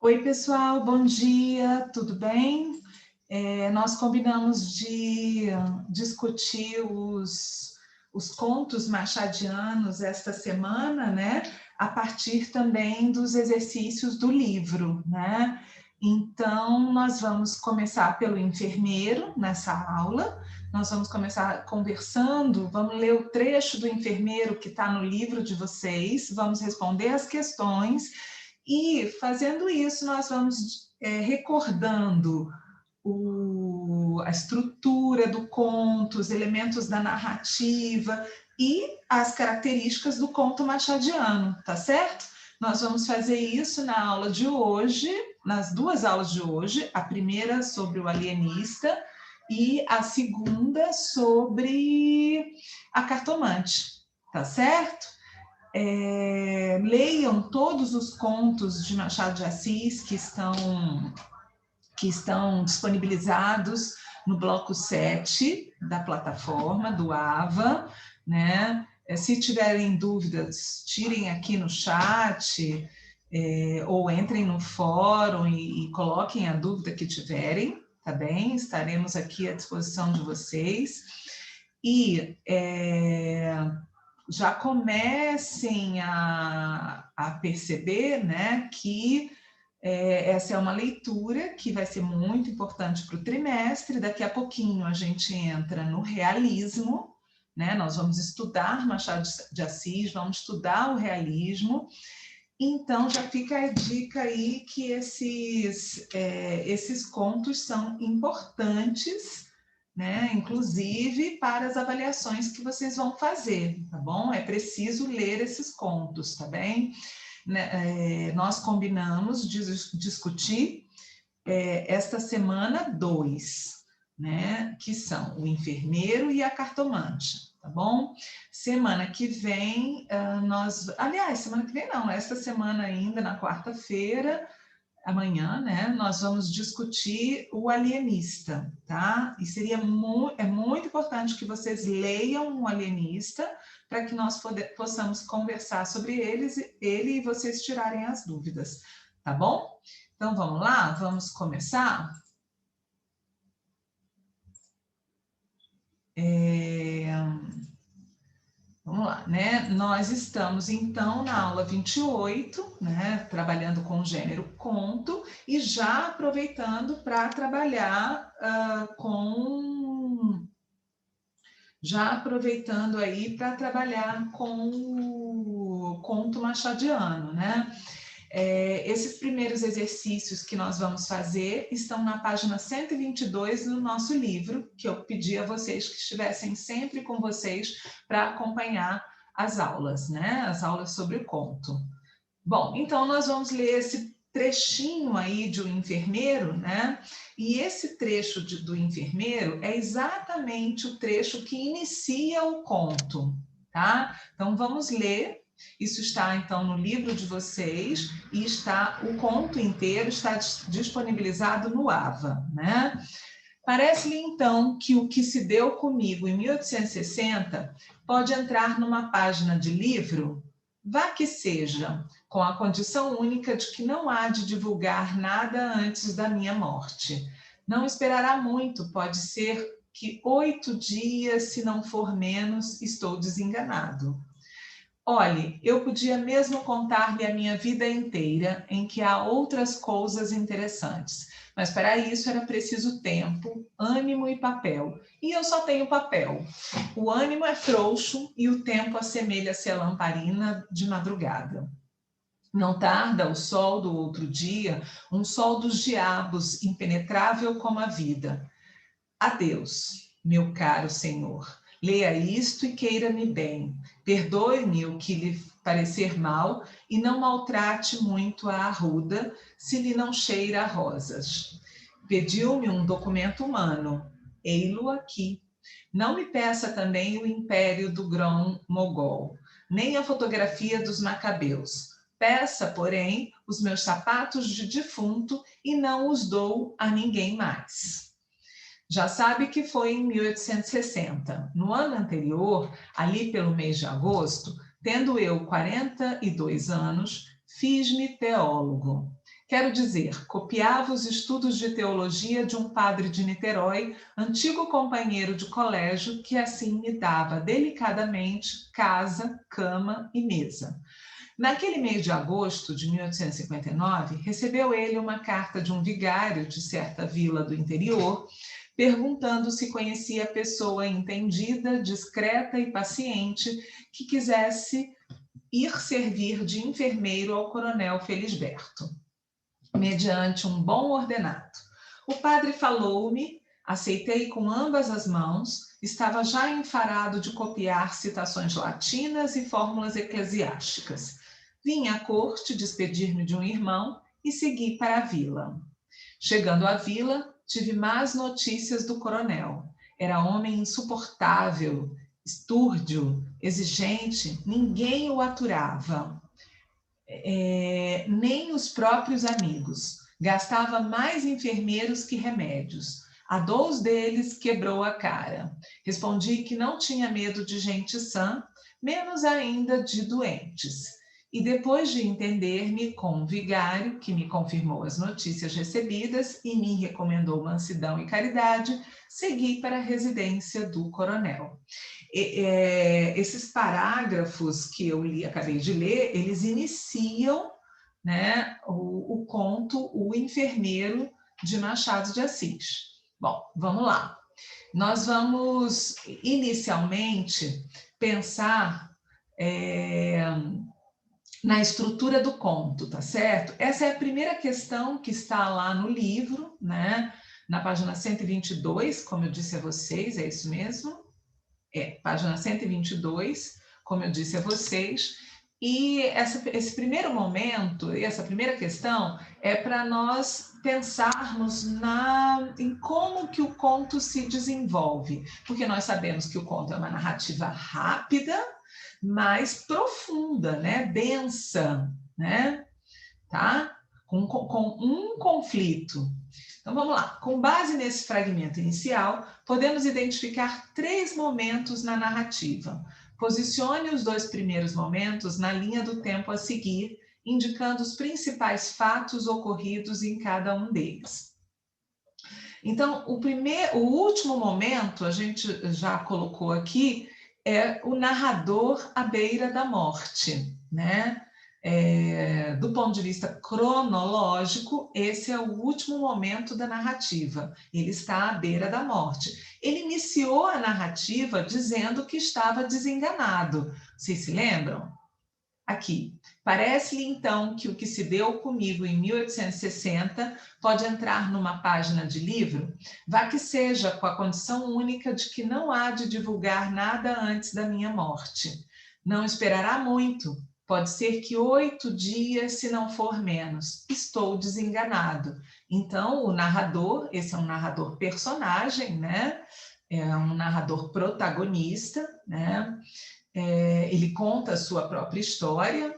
Oi, pessoal, bom dia, tudo bem? Nós combinamos de discutir os contos machadianos esta semana, né? A partir também dos exercícios do livro, né? Então, nós vamos começar pelo enfermeiro nessa aula. Nós vamos começar conversando, vamos ler o trecho do enfermeiro que está no livro de vocês, vamos responder as questões. E, fazendo isso, nós vamos recordando a estrutura do conto, os elementos da narrativa e as características do conto machadiano, tá certo? Nós vamos fazer isso na aula de hoje, nas duas aulas de hoje, a primeira sobre o alienista e a segunda sobre a cartomante, tá certo? Leiam todos os contos de Machado de Assis que estão disponibilizados no bloco 7 da plataforma do AVA, né? Se tiverem dúvidas, tirem aqui no chat, ou entrem no fórum e coloquem a dúvida que tiverem, tá bem? Estaremos aqui à disposição de vocês. E já comecem a perceber, né, que essa é uma leitura que vai ser muito importante para o trimestre. Daqui a pouquinho a gente entra no realismo, né? Nós vamos estudar Machado de Assis, vamos estudar o realismo. Então já fica a dica aí que esses contos são importantes, né? Inclusive para as avaliações que vocês vão fazer, tá bom? É preciso ler esses contos, tá bem? Nós combinamos discutir esta semana 2, né? Que são o enfermeiro e a cartomante, tá bom? Semana que vem, semana que vem não, esta semana ainda, na quarta-feira, amanhã, né, nós vamos discutir o alienista, tá? E seria muito importante que vocês leiam o alienista para que nós possamos conversar sobre ele e vocês tirarem as dúvidas, tá bom? Então, vamos lá? Vamos começar? Vamos lá, né? Nós estamos, então, na aula 28, né? Trabalhando com o gênero conto e já aproveitando para trabalhar com o conto machadiano, né? Esses primeiros exercícios que nós vamos fazer estão na página 122 do nosso livro, que eu pedi a vocês que estivessem sempre com vocês para acompanhar as aulas, né? As aulas sobre o conto. Bom, então nós vamos ler esse trechinho aí de O Enfermeiro, né? E esse trecho do Enfermeiro é exatamente o trecho que inicia o conto, tá? Então vamos ler. Isso está, então, no livro de vocês e o conto inteiro está disponibilizado no AVA, né? Parece-lhe, então, que o que se deu comigo em 1860 pode entrar numa página de livro? Vá que seja, com a condição única de que não há de divulgar nada antes da minha morte. Não esperará muito, pode ser que 8 dias, se não for menos, estou desenganado. Olhe, eu podia mesmo contar-lhe a minha vida inteira, em que há outras coisas interessantes, mas para isso era preciso tempo, ânimo e papel, e eu só tenho papel. O ânimo é frouxo e o tempo assemelha-se à lamparina de madrugada. Não tarda o sol do outro dia, um sol dos diabos, impenetrável como a vida. Adeus, meu caro Senhor. Leia isto e queira-me bem. Perdoe-me o que lhe parecer mal e não maltrate muito a arruda, se lhe não cheira a rosas. Pediu-me um documento humano. Ei-lo aqui. Não me peça também o império do grão-mogol, nem a fotografia dos macabeus. Peça, porém, os meus sapatos de defunto e não os dou a ninguém mais. Já sabe que foi em 1860. No ano anterior, ali pelo mês de agosto, tendo eu 42 anos, fiz-me teólogo. Quero dizer, copiava os estudos de teologia de um padre de Niterói, antigo companheiro de colégio, que assim me dava delicadamente casa, cama e mesa. Naquele mês de agosto de 1859, recebeu ele uma carta de um vigário de certa vila do interior, perguntando se conhecia pessoa entendida, discreta e paciente que quisesse ir servir de enfermeiro ao coronel Felisberto, mediante um bom ordenado. O padre falou-me, aceitei com ambas as mãos, estava já enfarado de copiar citações latinas e fórmulas eclesiásticas. Vim à corte despedir-me de um irmão e segui para a vila. Chegando à vila, tive más notícias do coronel. Era homem insuportável, estúrdio, exigente, ninguém o aturava. Nem os próprios amigos. Gastava mais enfermeiros que remédios. A 2 deles quebrou a cara. Respondi que não tinha medo de gente sã, menos ainda de doentes. E depois de entender-me com um vigário, que me confirmou as notícias recebidas e me recomendou mansidão e caridade, segui para a residência do coronel. Esses parágrafos que eu acabei de ler, eles iniciam, né, o conto O Enfermeiro, de Machado de Assis. Bom, vamos lá. Nós vamos, inicialmente, pensar na estrutura do conto, tá certo? Essa é a primeira questão que está lá no livro, né? Na página 122, como eu disse a vocês, é isso mesmo? Página 122, como eu disse a vocês. E esse primeiro momento, essa primeira questão, é para nós pensarmos em como que o conto se desenvolve. Porque nós sabemos que o conto é uma narrativa rápida, mais profunda, né? Densa, né? Tá? Com um conflito. Então vamos lá. Com base nesse fragmento inicial, podemos identificar 3 momentos na narrativa. Posicione os 2 primeiros momentos na linha do tempo a seguir, indicando os principais fatos ocorridos em cada um deles. Então, o último momento, a gente já colocou aqui, é o narrador à beira da morte, né? Do ponto de vista cronológico, esse é o último momento da narrativa. Ele está à beira da morte. Ele iniciou a narrativa dizendo que estava desenganado. Vocês se lembram? Aqui. Parece-lhe, então, que o que se deu comigo em 1860 pode entrar numa página de livro? Vá que seja com a condição única de que não há de divulgar nada antes da minha morte. Não esperará muito. Pode ser que 8 dias, se não for menos. Estou desenganado. Então, o narrador, esse é um narrador personagem, né? É um narrador protagonista, né? Ele conta a sua própria história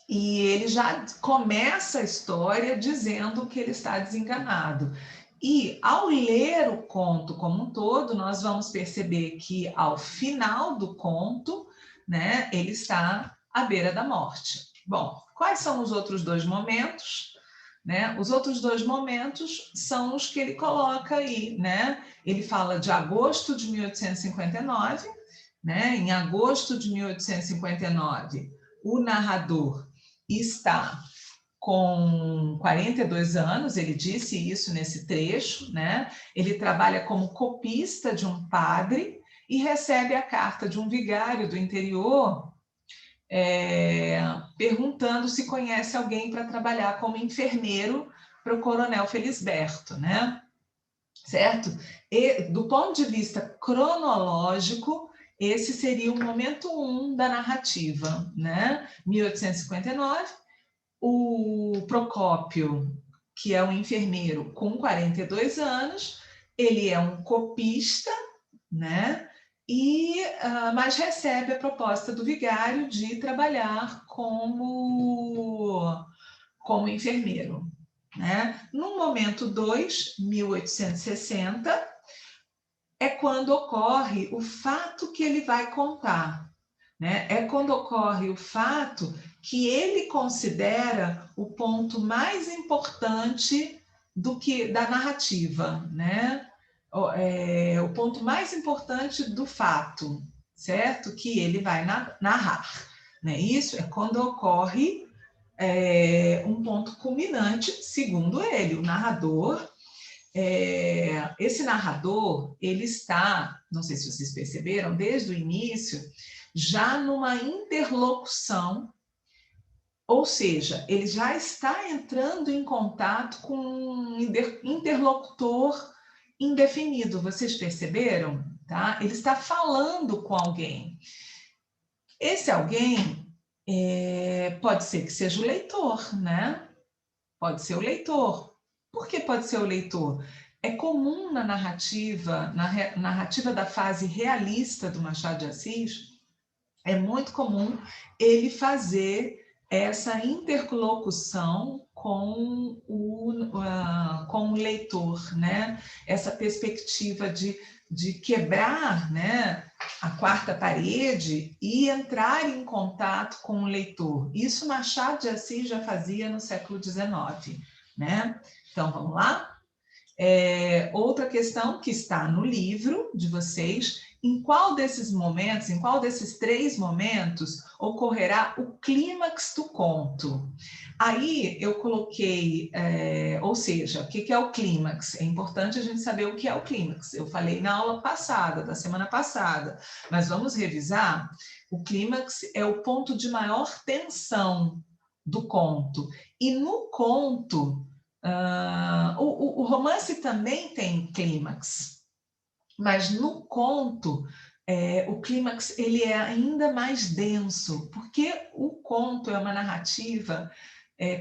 e ele já começa a história dizendo que ele está desenganado. E ao ler o conto como um todo, nós vamos perceber que ao final do conto, né, ele está à beira da morte. Bom, quais são os outros 2 momentos? Né? Os outros 2 momentos são os que ele coloca aí, né? Ele fala de agosto de 1859, né? Em agosto de 1859, o narrador está com 42 anos, ele disse isso nesse trecho, né? Ele trabalha como copista de um padre e recebe a carta de um vigário do interior perguntando se conhece alguém para trabalhar como enfermeiro para o coronel Felisberto, né? Certo? E, do ponto de vista cronológico, esse seria o momento 1 da narrativa, né? 1859, o Procópio, que é um enfermeiro com 42 anos, ele é um copista, né? Mas recebe a proposta do vigário de trabalhar como enfermeiro. Né? No momento 2, 1860, é quando ocorre o fato que ele vai contar. Né? É quando ocorre o fato que ele considera o ponto mais importante da narrativa, né? O ponto mais importante do fato, certo? Que ele vai narrar, né? Isso é quando ocorre um ponto culminante, segundo ele, o narrador. Esse narrador, ele está, não sei se vocês perceberam, desde o início, já numa interlocução, ou seja, ele já está entrando em contato com um interlocutor indefinido. Vocês perceberam? Tá? Ele está falando com alguém. Esse alguém pode ser que seja o leitor, né? Pode ser o leitor. Por que pode ser o leitor? É comum na narrativa da fase realista do Machado de Assis, é muito comum ele fazer essa interlocução com o leitor, né? Essa perspectiva de quebrar, né, a quarta parede e entrar em contato com o leitor. Isso Machado de Assis já fazia no século XIX, né? Então, vamos lá? Outra questão que está no livro de vocês: em qual desses momentos, em qual desses 3 momentos, ocorrerá o clímax do conto? Aí eu coloquei, ou seja, o que é o clímax? É importante a gente saber o que é o clímax. Eu falei na aula passada, da semana passada, mas vamos revisar. O clímax é o ponto de maior tensão do conto. E no conto, o romance também tem clímax, mas no conto o clímax ele é ainda mais denso, porque o conto é uma narrativa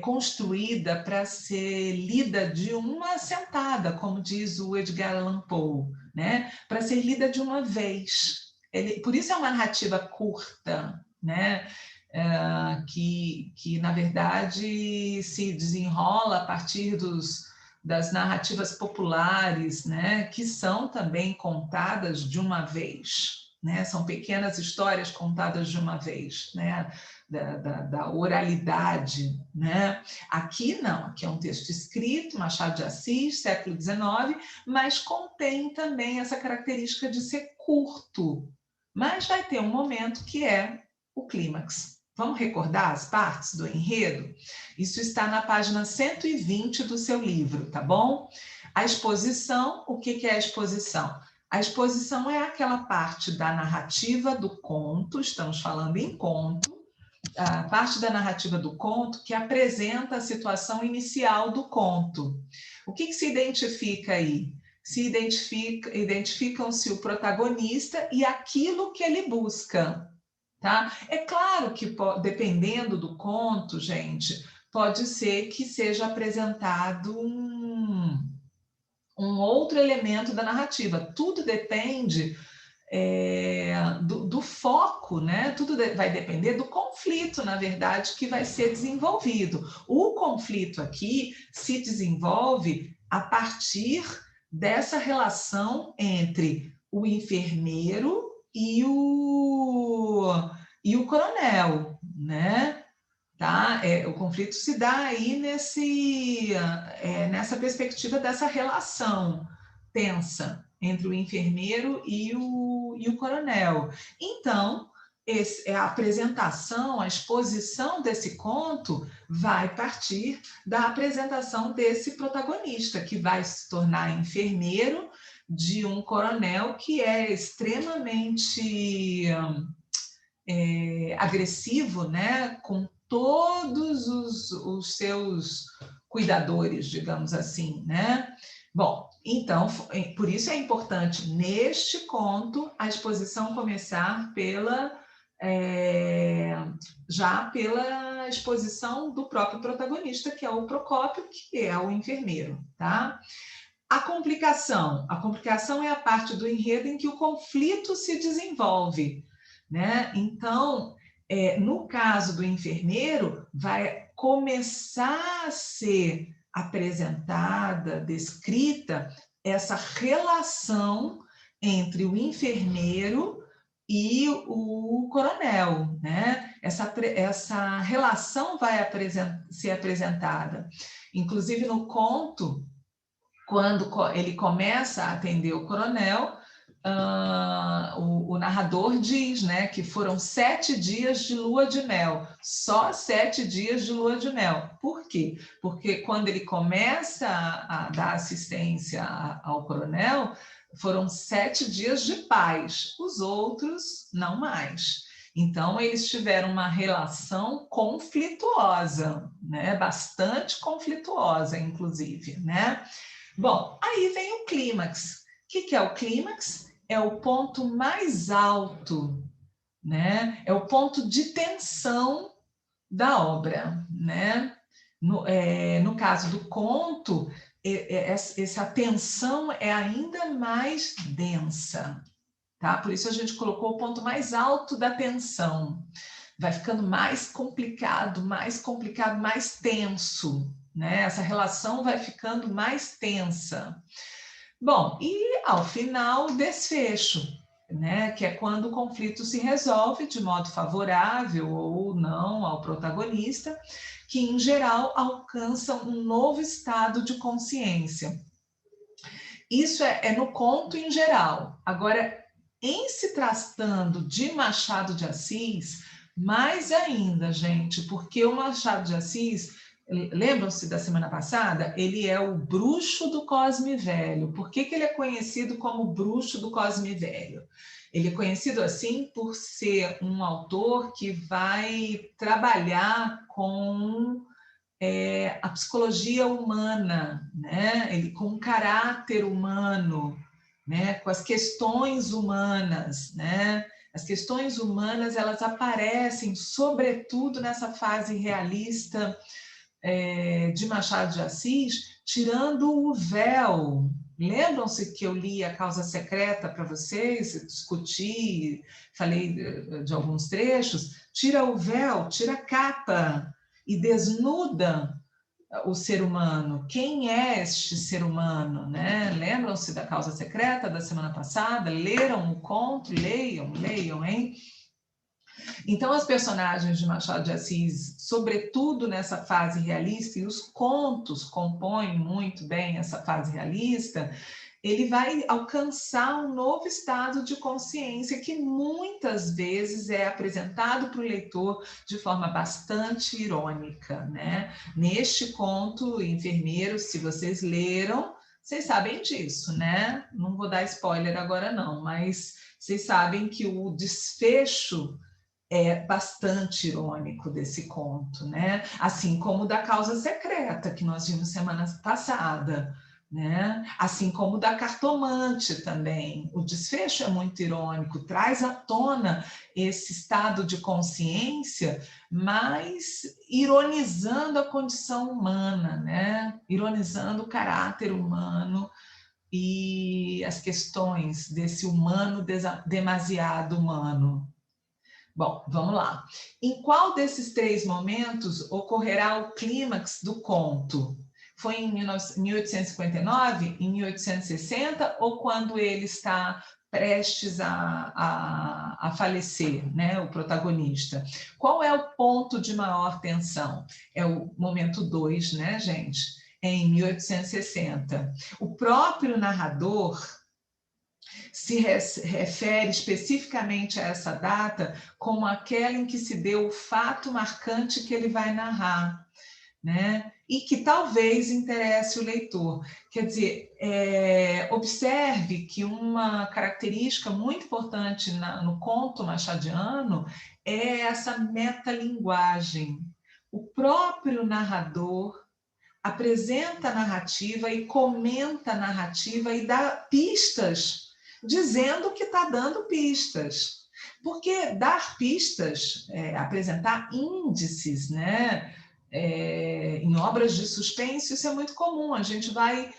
construída para ser lida de uma sentada, como diz o Edgar Allan Poe, né? Para ser lida de uma vez. Por isso é uma narrativa curta, né? Que, na verdade, se desenrola a partir das narrativas populares, né, que são também contadas de uma vez, né, são pequenas histórias contadas de uma vez, né, da oralidade, né. Aqui não, aqui é um texto escrito, Machado de Assis, século XIX, mas contém também essa característica de ser curto, mas vai ter um momento que é o clímax. Vamos recordar as partes do enredo? Isso está na página 120 do seu livro, tá bom? A exposição, o que é a exposição? A exposição é aquela parte da narrativa do conto, estamos falando em conto, a parte da narrativa do conto que apresenta a situação inicial do conto. O que se identifica aí? Identificam-se o protagonista e aquilo que ele busca. Tá? É claro que, dependendo do conto, gente, pode ser que seja apresentado um outro elemento da narrativa. Tudo depende do foco, né? Tudo vai depender do conflito, na verdade, que vai ser desenvolvido. O conflito aqui se desenvolve a partir dessa relação entre o enfermeiro e o coronel, né? Tá? O conflito se dá aí nessa perspectiva dessa relação tensa entre o enfermeiro e o coronel. Então, a apresentação, a exposição desse conto vai partir da apresentação desse protagonista, que vai se tornar enfermeiro de um coronel que é extremamente agressivo, né? Com todos os seus cuidadores, digamos assim, né? Bom, então, por isso é importante, neste conto, a exposição começar já pela exposição do próprio protagonista, que é o Procópio, que é o enfermeiro, tá? A complicação é a parte do enredo em que o conflito se desenvolve, né? Então, no caso do enfermeiro, vai começar a ser apresentada, descrita, essa relação entre o enfermeiro e o coronel, né? essa relação vai ser apresentada. Inclusive, no conto, quando ele começa a atender o coronel, o narrador diz, né, que foram 7 dias de lua de mel, só 7 dias de lua de mel. Por quê? Porque quando ele começa a dar assistência ao coronel, foram 7 dias de paz, os outros não mais. Então, eles tiveram uma relação conflituosa, né? Bastante conflituosa, inclusive, né? Bom, aí vem o clímax. O que é o clímax? É o ponto mais alto, né? É o ponto de tensão da obra, né? No caso do conto, essa tensão é ainda mais densa, tá? Por isso a gente colocou o ponto mais alto da tensão. Vai ficando mais complicado, mais tenso, né? Essa relação vai ficando mais tensa. Bom, e ao final, o desfecho, né? Que é quando o conflito se resolve de modo favorável ou não ao protagonista, que em geral alcança um novo estado de consciência. Isso é no conto em geral. Agora, em se tratando de Machado de Assis, mais ainda, gente, porque o Machado de Assis, lembram-se da semana passada? Ele é o bruxo do Cosme Velho. Por que ele é conhecido como bruxo do Cosme Velho? Ele é conhecido assim por ser um autor que vai trabalhar com a psicologia humana, né? Ele com o caráter humano, né? Com as questões humanas, né? As questões humanas, elas aparecem sobretudo nessa fase realista de Machado de Assis, tirando o véu. Lembram-se que eu li A Causa Secreta para vocês, discuti, falei de alguns trechos? Tira o véu, tira a capa e desnuda o ser humano. Quem é este ser humano, né? Lembram-se da Causa Secreta da semana passada? Leram o conto? Leiam, hein? Então, as personagens de Machado de Assis, sobretudo nessa fase realista, e os contos compõem muito bem essa fase realista, ele vai alcançar um novo estado de consciência que muitas vezes é apresentado para o leitor de forma bastante irônica, né? Neste conto, Enfermeiros, se vocês leram, vocês sabem disso, né? Não vou dar spoiler agora não, mas vocês sabem que o desfecho é bastante irônico desse conto, né? Assim como o da Causa Secreta, que nós vimos semana passada, né? Assim como o da Cartomante também. O desfecho é muito irônico, traz à tona esse estado de consciência, mas ironizando a condição humana, né? Ironizando o caráter humano e as questões desse humano demasiado humano. Bom, vamos lá. Em qual desses 3 momentos ocorrerá o clímax do conto? Foi em 1859, em 1860 ou quando ele está prestes a falecer, né, o protagonista? Qual é o ponto de maior tensão? É o momento 2, né, gente? É em 1860. O próprio narrador se refere especificamente a essa data como aquela em que se deu o fato marcante que ele vai narrar, né? E que talvez interesse o leitor. Quer dizer, observe que uma característica muito importante no conto machadiano é essa metalinguagem. O próprio narrador apresenta a narrativa e comenta a narrativa e dá pistas, dizendo que está dando pistas. Porque dar pistas, apresentar índices, né? Em obras de suspense, isso é muito comum. A gente vai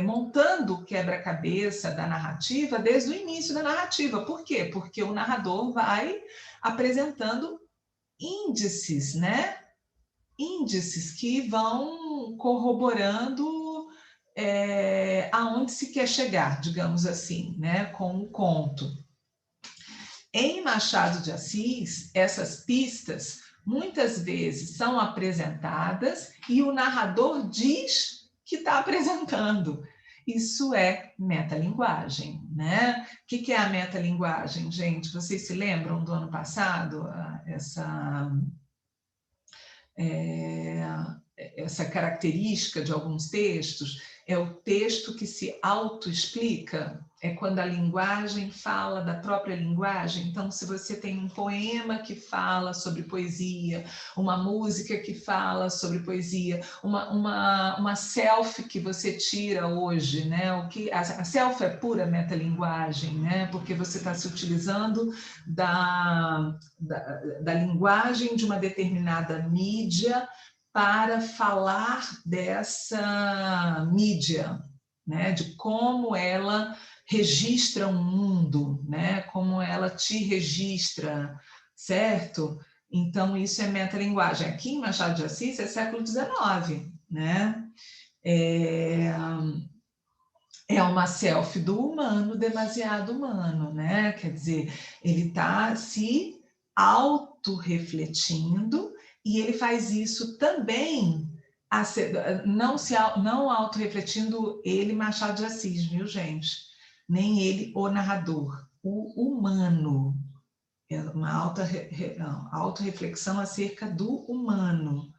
montando o quebra-cabeça da narrativa desde o início da narrativa. Por quê? Porque o narrador vai apresentando índices, né? Índices que vão corroborando aonde se quer chegar, digamos assim, né, com o conto. Em Machado de Assis, essas pistas muitas vezes são apresentadas e o narrador diz que está apresentando. Isso é metalinguagem, né? O que é a metalinguagem, gente? Vocês se lembram do ano passado? Essa característica de alguns textos é o texto que se autoexplica, é quando a linguagem fala da própria linguagem. Então, se você tem um poema que fala sobre poesia, uma música que fala sobre poesia, uma selfie que você tira hoje, né? A selfie é pura metalinguagem, né? Porque você está se utilizando da linguagem de uma determinada mídia para falar dessa mídia, né? De como ela registra o mundo, né? Como ela te registra, certo? Então, isso é metalinguagem. Aqui em Machado de Assis é século XIX, né? É uma selfie do humano, demasiado humano, né? Quer dizer, ele está se autorrefletindo e ele faz isso também, não autorrefletindo ele, Machado de Assis, viu, gente? Nem ele, o narrador, o humano. É uma autorreflexão acerca do humano,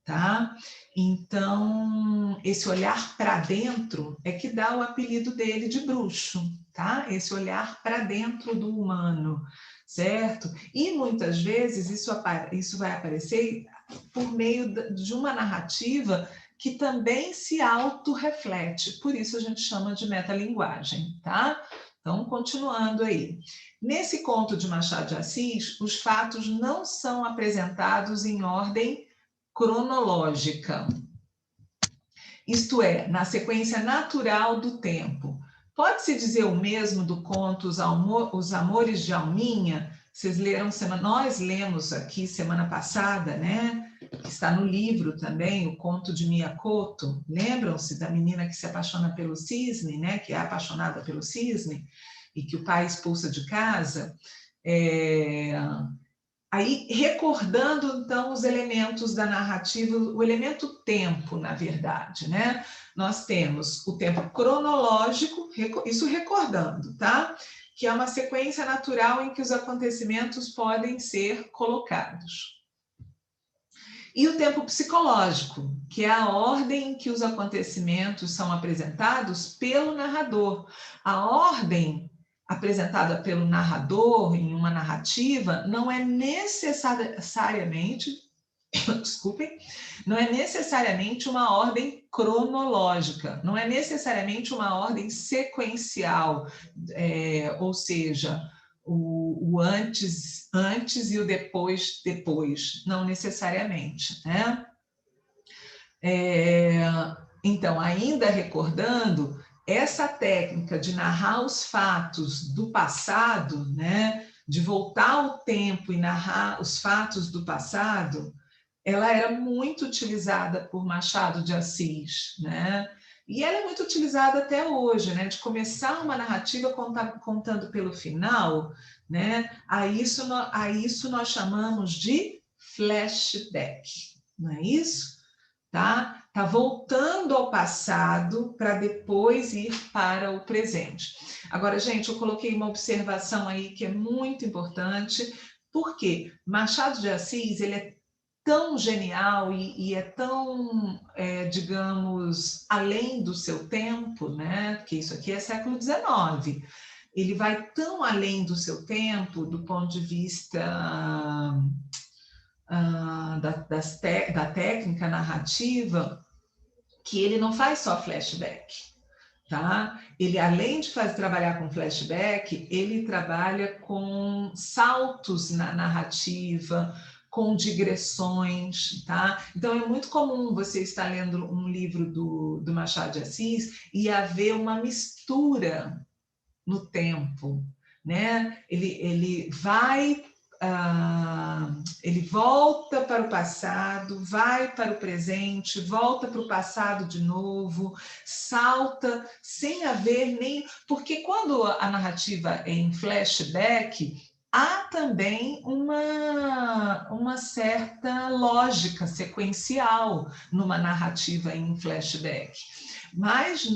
tá? Então, esse olhar para dentro é que dá o apelido dele de bruxo, tá? Esse olhar para dentro do humano, certo? E muitas vezes isso vai aparecer por meio de uma narrativa que também se autorreflete, por isso a gente chama de metalinguagem, tá? Então, continuando aí. Nesse conto de Machado de Assis, os fatos não são apresentados em ordem cronológica, isto é, na sequência natural do tempo. Pode-se dizer o mesmo do conto Os Amores de Alminha? Vocês leram, nós lemos aqui semana passada, né? Que está no livro também, o conto de Miyakoto. Lembram-se da menina que se apaixona pelo cisne, né? Que é apaixonada pelo cisne e que o pai expulsa de casa? Aí, recordando, então, os elementos da narrativa, o elemento tempo, na verdade, né? Nós temos o tempo cronológico, isso recordando, tá? Que é uma sequência natural em que os acontecimentos podem ser colocados. E o tempo psicológico, que é a ordem em que os acontecimentos são apresentados pelo narrador. A ordem apresentada pelo narrador em uma narrativa não é necessariamente, desculpem, não é necessariamente uma ordem cronológica, não é necessariamente uma ordem sequencial, ou seja, o antes e o depois, não necessariamente, né? Então, ainda recordando, essa técnica de narrar os fatos do passado, né, de voltar ao tempo e narrar os fatos do passado, ela era muito utilizada por Machado de Assis, né? E ela é muito utilizada até hoje, né? De começar uma narrativa contando pelo final, né? A isso nós chamamos de flashback, não é isso? Tá? Tá voltando ao passado para depois ir para o presente. Agora, gente, eu coloquei uma observação aí que é muito importante, porque Machado de Assis, ele é tão genial e é tão, digamos, além do seu tempo, né? Porque isso aqui é século XIX. Ele vai tão além do seu tempo, do ponto de vista da técnica narrativa, que ele não faz só flashback, tá? Ele, além de trabalhar com flashback, ele trabalha com saltos na narrativa, com digressões, tá? Então, é muito comum você estar lendo um livro do Machado de Assis e haver uma mistura no tempo, né? Ele vai... ele volta para o passado, vai para o presente, volta para o passado de novo, salta sem haver nem... Porque quando a narrativa é em flashback, há também uma certa lógica sequencial numa narrativa em flashback. Mas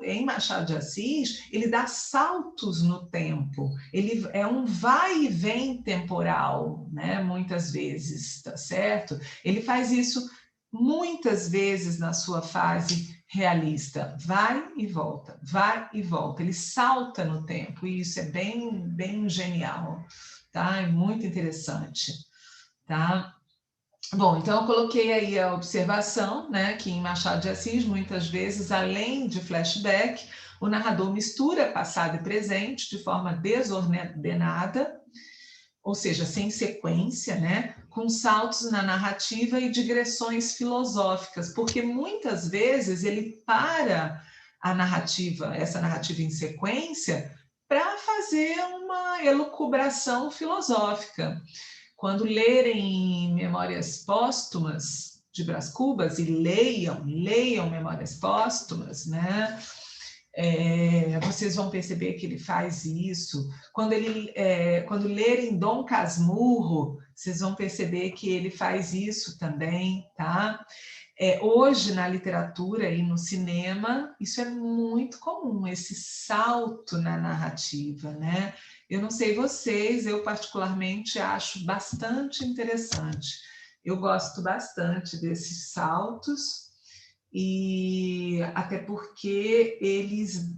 em Machado de Assis, ele dá saltos no tempo, ele é um vai e vem temporal, né? Muitas vezes, tá certo? Ele faz isso muitas vezes na sua fase realista, vai e volta, ele salta no tempo, e isso é bem genial, tá? É muito interessante, tá? Bom, então eu coloquei aí a observação, né, que em Machado de Assis, muitas vezes, além de flashback, o narrador mistura passado e presente de forma desordenada, ou seja, sem sequência, né, com saltos na narrativa e digressões filosóficas, porque muitas vezes ele para a narrativa, essa narrativa em sequência, para fazer uma elucubração filosófica. Quando lerem Memórias Póstumas de Brás Cubas, e leiam Memórias Póstumas, né? Vocês vão perceber que ele faz isso. Quando lerem Dom Casmurro, vocês vão perceber que ele faz isso também, tá? Hoje, na literatura e no cinema, isso é muito comum, esse salto na narrativa, né? Eu não sei vocês, eu particularmente acho bastante interessante. Eu gosto bastante desses saltos, e até porque eles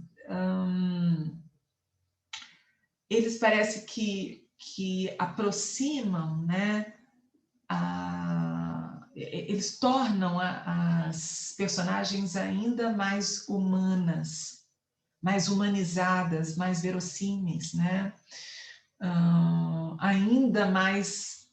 parecem que aproximam, né? Eles tornam as personagens ainda mais humanas, mais humanizadas, mais verossímeis, né? Ainda mais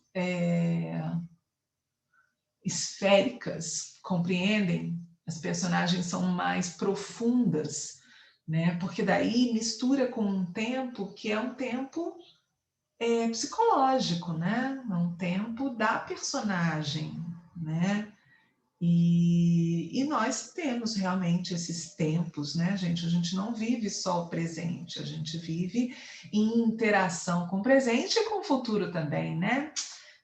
esféricas, compreendem? As personagens são mais profundas, né? Porque daí mistura com um tempo que é um tempo psicológico, né? É um tempo da personagem, né? E nós temos realmente esses tempos, né, gente? A gente não vive só o presente, a gente vive em interação com o presente e com o futuro também, né?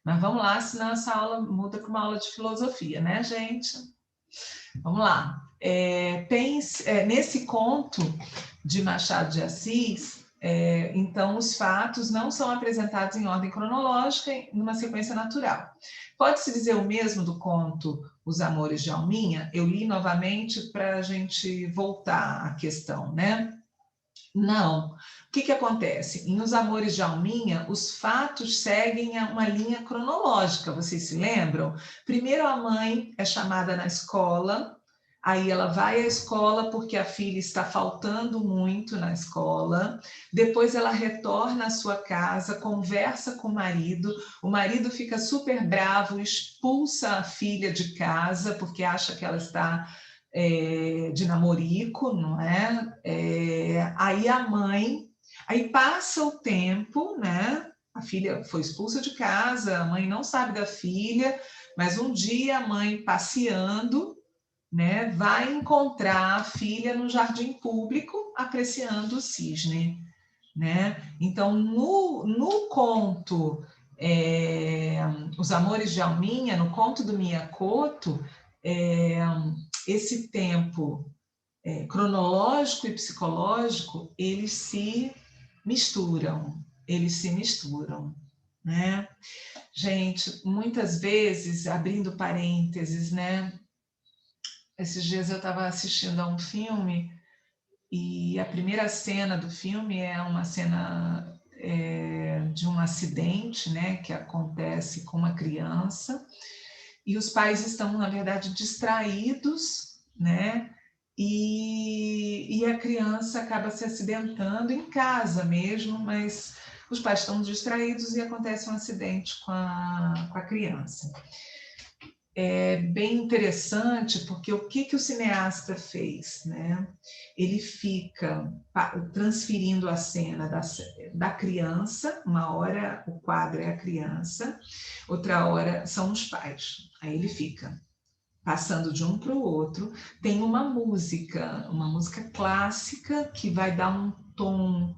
Mas vamos lá, senão essa aula muda para uma aula de filosofia, né, gente? Vamos lá. Nesse conto de Machado de Assis, então os fatos não são apresentados em ordem cronológica, numa sequência natural. Pode-se dizer o mesmo do conto Os Amores de Alminha? Eu li novamente para a gente voltar à questão, né? Não. O que acontece? Em Os Amores de Alminha, os fatos seguem uma linha cronológica, vocês se lembram? Primeiro a mãe é chamada na escola, aí ela vai à escola porque a filha está faltando muito na escola, depois ela retorna à sua casa, conversa com o marido fica super bravo, expulsa a filha de casa porque acha que ela está de namorico, não é? Aí passa o tempo, né? A filha foi expulsa de casa, a mãe não sabe da filha, mas um dia a mãe passeando, né, vai encontrar a filha no jardim público apreciando o cisne, né? Então, no conto Os Amores de Alminha, no conto do Miyakoto, esse tempo cronológico e psicológico, eles se misturam, né? Gente, muitas vezes, abrindo parênteses, né? Esses dias eu estava assistindo a um filme e a primeira cena do filme é uma cena de um acidente, né, que acontece com uma criança, e os pais estão, na verdade, distraídos, né, e a criança acaba se acidentando em casa mesmo, mas os pais estão distraídos e acontece um acidente com a criança. É bem interessante, porque o que o cineasta fez, né? Ele fica transferindo a cena da criança, uma hora o quadro é a criança, outra hora são os pais. Aí ele fica passando de um para o outro. Tem uma música clássica que vai dar um tom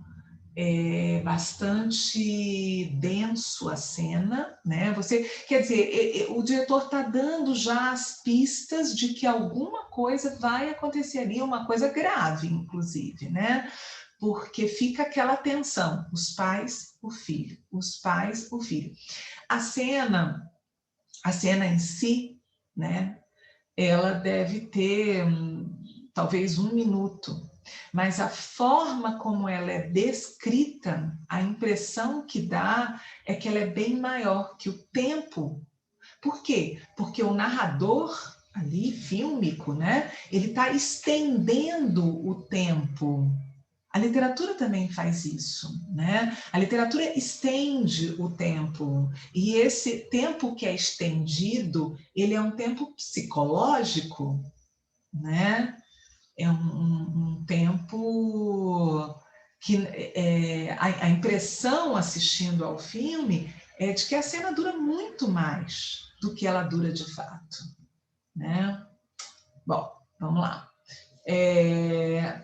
é bastante denso a cena, né? Você, quer dizer, o diretor está dando já as pistas de que alguma coisa vai acontecer ali, uma coisa grave, inclusive, né? Porque fica aquela tensão, os pais, o filho, os pais, o filho. A cena em si, né? Ela deve ter talvez 1 minuto, mas a forma como ela é descrita, a impressão que dá é que ela é bem maior que o tempo. Por quê? Porque o narrador ali, fílmico, né? Ele está estendendo o tempo. A literatura também faz isso, né? A literatura estende o tempo, e esse tempo que é estendido, ele é um tempo psicológico, né? É um tempo que a impressão assistindo ao filme é de que a cena dura muito mais do que ela dura de fato, né? Bom, vamos lá.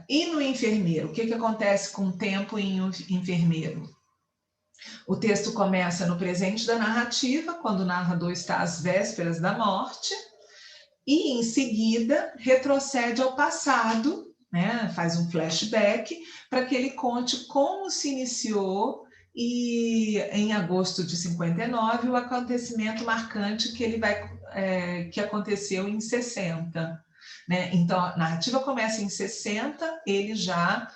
E no enfermeiro? O que acontece com o tempo em enfermeiro? O texto começa no presente da narrativa, quando o narrador está às vésperas da morte, e em seguida retrocede ao passado, né? Faz um flashback para que ele conte como se iniciou e em agosto de 59 o acontecimento marcante que aconteceu em 60. Né? Então, a narrativa começa em 60, ele já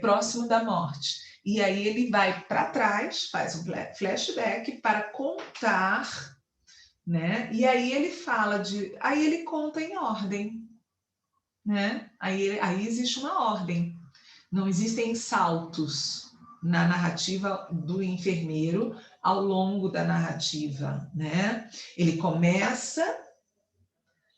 próximo da morte. E aí ele vai para trás, faz um flashback para contar, né? E aí ele fala aí ele conta em ordem, né? Aí existe uma ordem. Não existem saltos na narrativa do enfermeiro ao longo da narrativa, né? Ele começa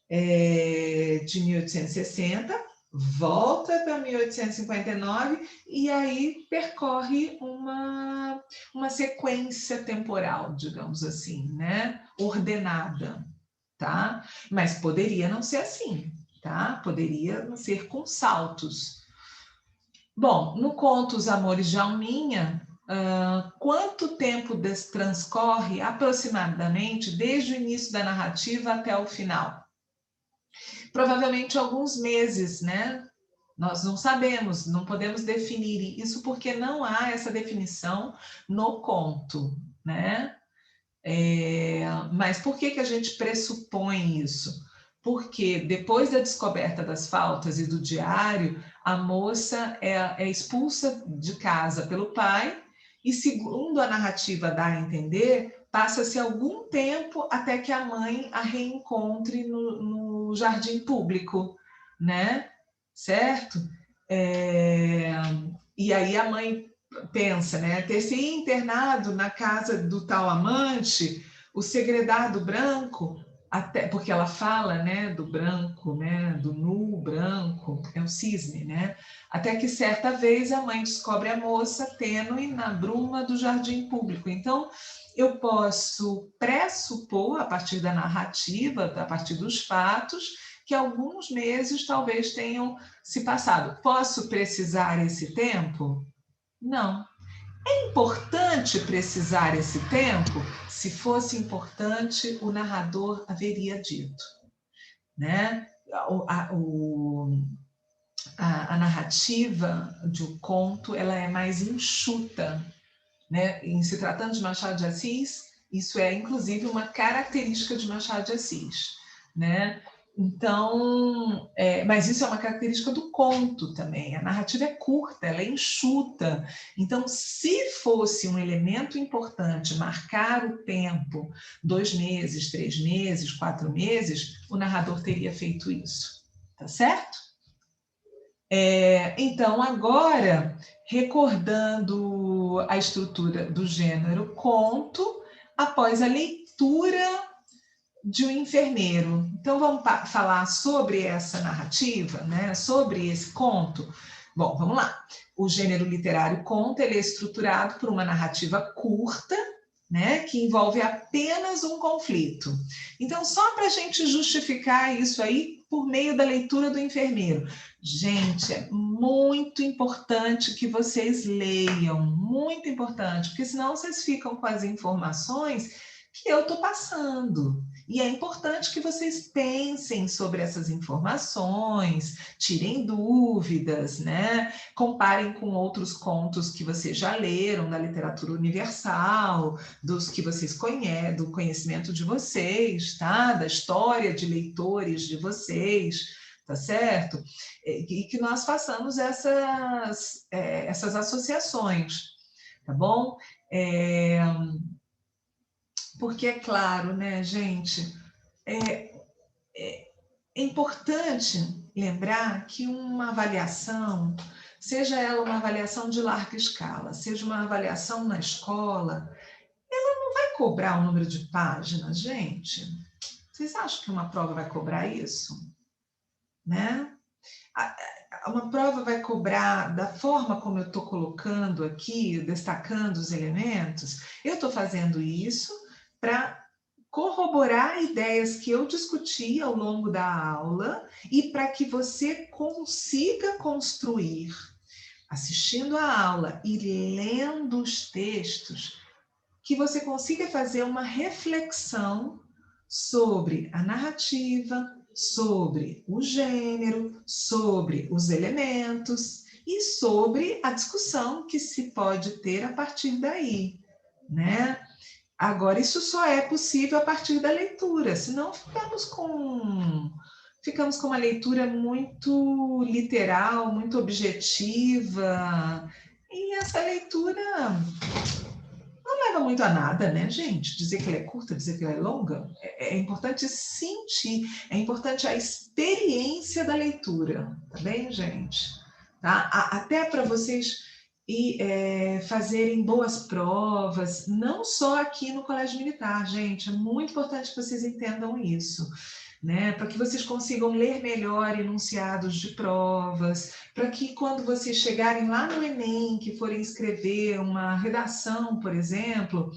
de 1860, volta para 1859 e aí percorre uma sequência temporal, digamos assim, né? Ordenada, tá? Mas poderia não ser assim, tá? Poderia ser com saltos. Bom, no conto Os Amores de Alminha, quanto tempo transcorre aproximadamente desde o início da narrativa até o final? Provavelmente alguns meses, né? Nós não sabemos, não podemos definir isso porque não há essa definição no conto, né? Mas por que a gente pressupõe isso? Porque depois da descoberta das faltas e do diário, a moça é expulsa de casa pelo pai e, segundo a narrativa dá a entender, passa-se algum tempo até que a mãe a reencontre no jardim público, né? Certo? E aí a mãe pensa, né? Ter se internado na casa do tal amante, o segredado branco, até porque ela fala, né, do branco, né, do nu branco, é o cisne, né? Até que certa vez a mãe descobre a moça tênue na bruma do jardim público. Então, eu posso pressupor, a partir da narrativa, a partir dos fatos, que alguns meses talvez tenham se passado. Posso precisar esse tempo? Não. É importante precisar esse tempo? Se fosse importante, o narrador haveria dito, né? A narrativa de um conto, ela é mais enxuta, né? Em se tratando de Machado de Assis, isso é inclusive uma característica de Machado de Assis, né? Então, mas isso é uma característica do conto também. A narrativa é curta, ela é enxuta. Então, se fosse um elemento importante marcar o tempo, 2 meses, 3 meses, 4 meses, o narrador teria feito isso, tá certo? Então, agora, recordando a estrutura do gênero conto, após a leitura de um enfermeiro. Então, vamos falar sobre essa narrativa, né? Sobre esse conto. Bom, vamos lá. O gênero literário conto ele é estruturado por uma narrativa curta, né? Que envolve apenas um conflito. Então, só para a gente justificar isso aí, por meio da leitura do enfermeiro. Gente, é muito importante que vocês leiam, muito importante, porque senão vocês ficam com as informações que eu estou passando. E é importante que vocês pensem sobre essas informações, tirem dúvidas, né? Comparem com outros contos que vocês já leram da literatura universal, dos que vocês conhecem, do conhecimento de vocês, tá? Da história de leitores de vocês, tá certo? E que nós façamos essas associações, tá bom? Porque é claro, né, gente, é importante lembrar que uma avaliação, seja ela uma avaliação de larga escala, seja uma avaliação na escola, ela não vai cobrar o número de páginas, gente. Vocês acham que uma prova vai cobrar isso? Né? Uma prova vai cobrar da forma como eu estou colocando aqui, destacando os elementos. Eu estou fazendo isso para corroborar ideias que eu discuti ao longo da aula e para que você consiga construir, assistindo a aula e lendo os textos, que você consiga fazer uma reflexão sobre a narrativa, sobre o gênero, sobre os elementos e sobre a discussão que se pode ter a partir daí, né? Agora, isso só é possível a partir da leitura, senão ficamos com uma leitura muito literal, muito objetiva, e essa leitura não leva muito a nada, né, gente? Dizer que ela é curta, dizer que ela é longa, é importante sentir, é importante a experiência da leitura, tá bem, gente? Tá? Até para vocês fazerem boas provas, não só aqui no Colégio Militar, gente, é muito importante que vocês entendam isso, né? Para que vocês consigam ler melhor enunciados de provas, para que quando vocês chegarem lá no Enem, que forem escrever uma redação, por exemplo,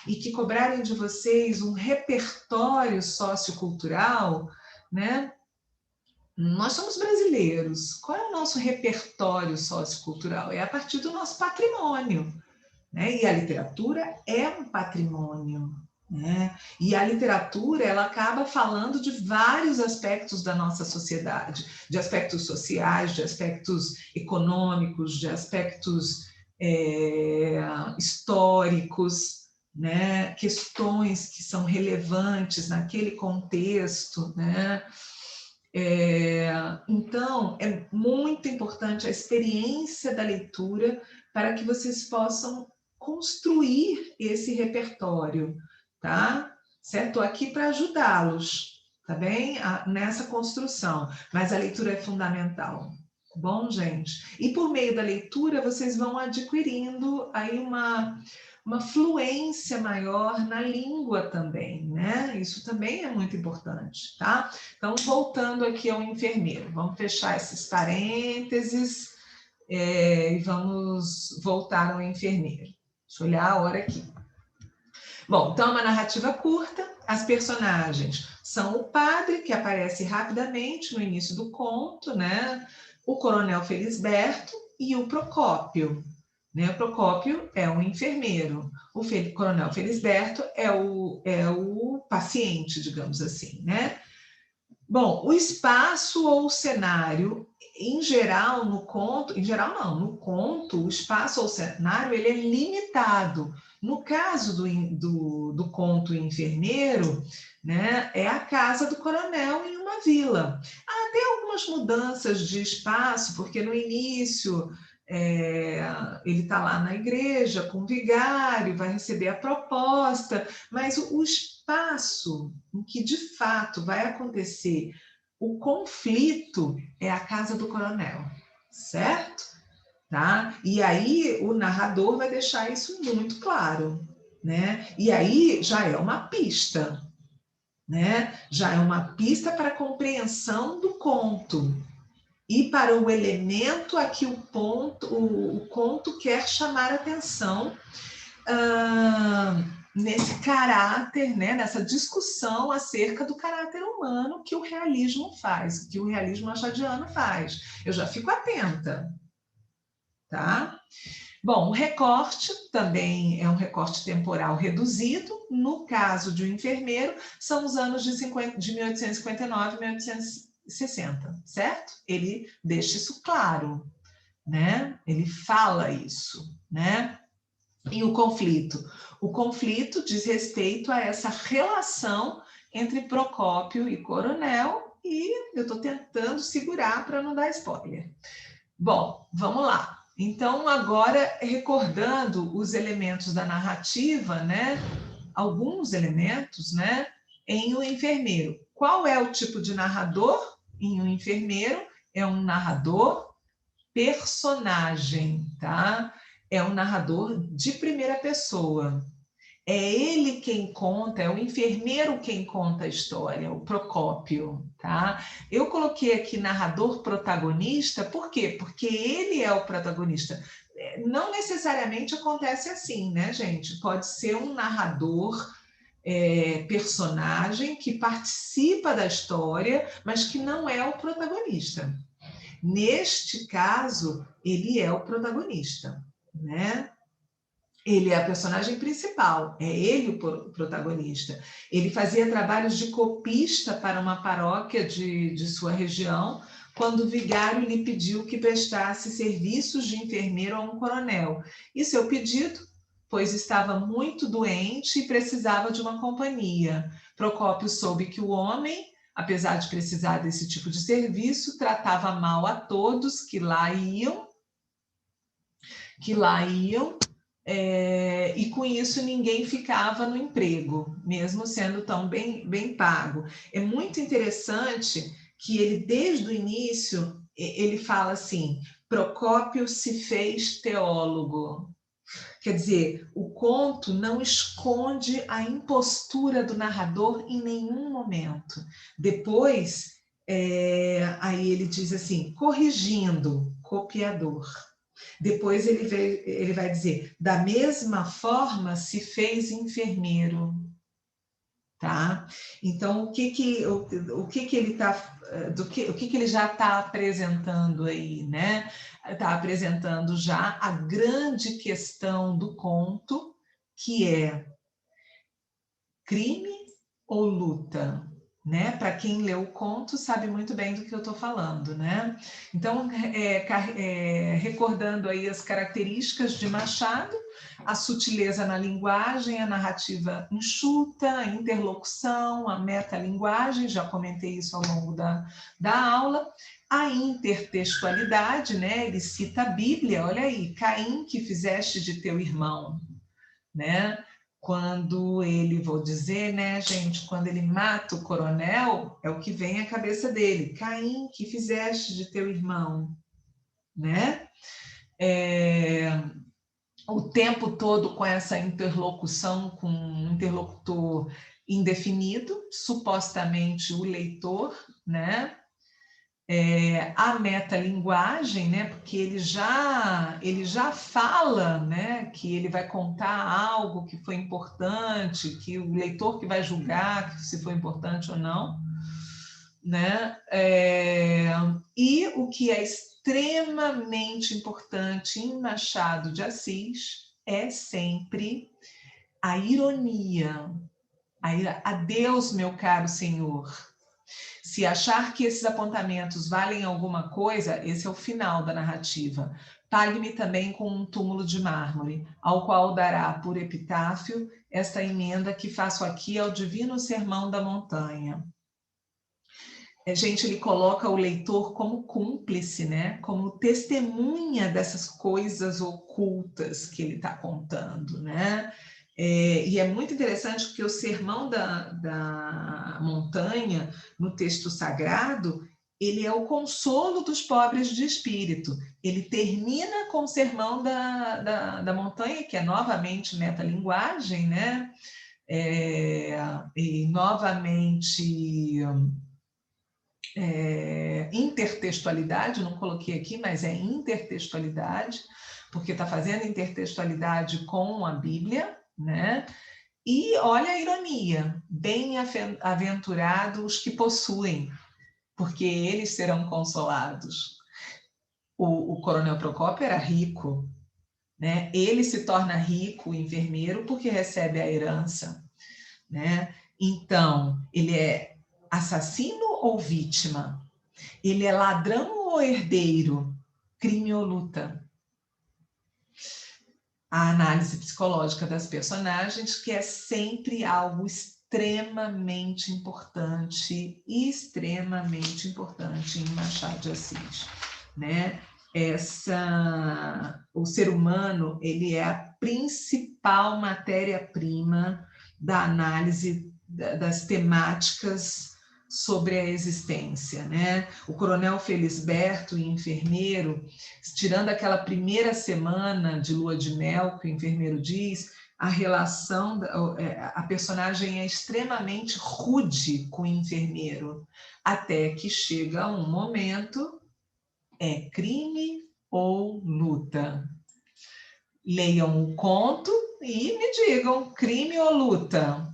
e que cobrarem de vocês um repertório sociocultural, né? Nós somos brasileiros. Qual é o nosso repertório sociocultural? É a partir do nosso patrimônio, né? E a literatura é um patrimônio, né? E a literatura, ela acaba falando de vários aspectos da nossa sociedade, de aspectos sociais, de aspectos econômicos, de aspectos históricos, né? Questões que são relevantes naquele contexto, né? Então, é muito importante a experiência da leitura para que vocês possam construir esse repertório, tá? Certo? Estou aqui para ajudá-los, tá bem? Nessa construção, mas a leitura é fundamental. Bom, gente? E por meio da leitura, vocês vão adquirindo aí uma fluência maior na língua também, né? Isso também é muito importante, tá? Então, voltando aqui ao enfermeiro, vamos fechar esses parênteses e vamos voltar ao enfermeiro. Deixa eu olhar a hora aqui. Bom, então, uma narrativa curta, as personagens são o padre, que aparece rapidamente no início do conto, né? O coronel Felisberto e o Procópio. Né? O Procópio é um enfermeiro, o coronel Felisberto é o paciente, digamos assim, né? Bom, o espaço ou o cenário, em geral, no conto, no conto, o espaço ou o cenário, ele é limitado. No caso do conto Enfermeiro, né, é a casa do coronel em uma vila. Há até algumas mudanças de espaço, porque no início ele está lá na igreja com o vigário, vai receber a proposta, mas o espaço em que de fato vai acontecer o conflito é a casa do coronel, certo? Tá? E aí o narrador vai deixar isso muito claro, né? E aí já é uma pista, né? Já é uma pista para a compreensão do conto e para o elemento a que o conto quer chamar atenção nesse caráter, né, nessa discussão acerca do caráter humano que o realismo faz, que o realismo machadiano faz. Eu já fico atenta, tá? Bom, o recorte também é um recorte temporal reduzido. No caso de um enfermeiro, são os anos de 1859 e 1860, certo? Ele deixa isso claro, né? Ele fala isso, né? E o conflito? O conflito diz respeito a essa relação entre Procópio e Coronel, e eu estou tentando segurar para não dar spoiler. Bom, vamos lá. Então, agora, recordando os elementos da narrativa, né? Alguns elementos, né? Em O Enfermeiro. Qual é o tipo de narrador em O Enfermeiro? É um narrador personagem, tá? É um narrador de primeira pessoa. É ele quem conta, é o enfermeiro quem conta a história, o Procópio, tá? Eu coloquei aqui narrador protagonista, por quê? Porque ele é o protagonista. Não necessariamente acontece assim, né, gente? Pode ser um narrador personagem que participa da história, mas que não é o protagonista. Neste caso, ele é o protagonista, né? Ele é a personagem principal, é ele o protagonista. Ele fazia trabalhos de copista para uma paróquia de sua região, quando o vigário lhe pediu que prestasse serviços de enfermeiro a um coronel. E seu pedido, pois estava muito doente e precisava de uma companhia. Procópio soube que o homem, apesar de precisar desse tipo de serviço, tratava mal a todos que lá iam, e com isso ninguém ficava no emprego, mesmo sendo tão bem pago. É muito interessante que ele, desde o início, ele fala assim, Procópio se fez teólogo. Quer dizer, o conto não esconde a impostura do narrador em nenhum momento. Depois, aí ele diz assim, corrigindo, copiador. Depois ele vai dizer, da mesma forma se fez enfermeiro, tá? Então, o que ele tá, o que ele já está apresentando aí, né? Está apresentando já a grande questão do conto, que é crime ou luta? Né? Para quem leu o conto sabe muito bem do que eu estou falando, né? Então, recordando aí as características de Machado, a sutileza na linguagem, a narrativa enxuta, a interlocução, a metalinguagem, já comentei isso ao longo da aula, a intertextualidade, né? Ele cita a Bíblia, olha aí, Caim, que fizeste de teu irmão, né? Quando ele, vou dizer, né, gente, quando ele mata o coronel, é o que vem à cabeça dele. Caim, que fizeste de teu irmão, né? O tempo todo com essa interlocução com um interlocutor indefinido, supostamente o leitor, né? A metalinguagem, né? Porque ele já fala, né? Que ele vai contar algo que foi importante, que o leitor que vai julgar se foi importante ou não, né? E o que é extremamente importante em Machado de Assis é sempre a ironia. Adeus, meu caro senhor. Se achar que esses apontamentos valem alguma coisa, esse é o final da narrativa. Pague-me também com um túmulo de mármore, ao qual dará por epitáfio esta emenda que faço aqui ao divino sermão da montanha. Gente, ele coloca o leitor como cúmplice, né? Como testemunha dessas coisas ocultas que ele está contando, né? E é muito interessante porque o sermão da montanha, no texto sagrado, ele é o consolo dos pobres de espírito. Ele termina com o sermão da montanha, que é novamente metalinguagem, né? E novamente intertextualidade, não coloquei aqui, mas é intertextualidade, porque está fazendo intertextualidade com a Bíblia, né? E olha a ironia, bem-aventurados os que possuem, porque eles serão consolados. O coronel Procópio era rico, né? Ele se torna rico, o enfermeiro, porque recebe a herança, né? Então, ele é assassino ou vítima? Ele é ladrão ou herdeiro? Crime ou luta? A análise psicológica das personagens, que é sempre algo extremamente importante em Machado de Assis, né? O ser humano, ele é a principal matéria-prima da análise das temáticas sobre a existência, né? O coronel Felisberto, enfermeiro, tirando aquela primeira semana de lua de mel, que o enfermeiro diz, a relação, a personagem é extremamente rude com o enfermeiro, até que chega um momento, é crime ou luta? Leiam o conto e me digam, crime ou luta?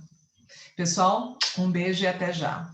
Pessoal, um beijo e até já.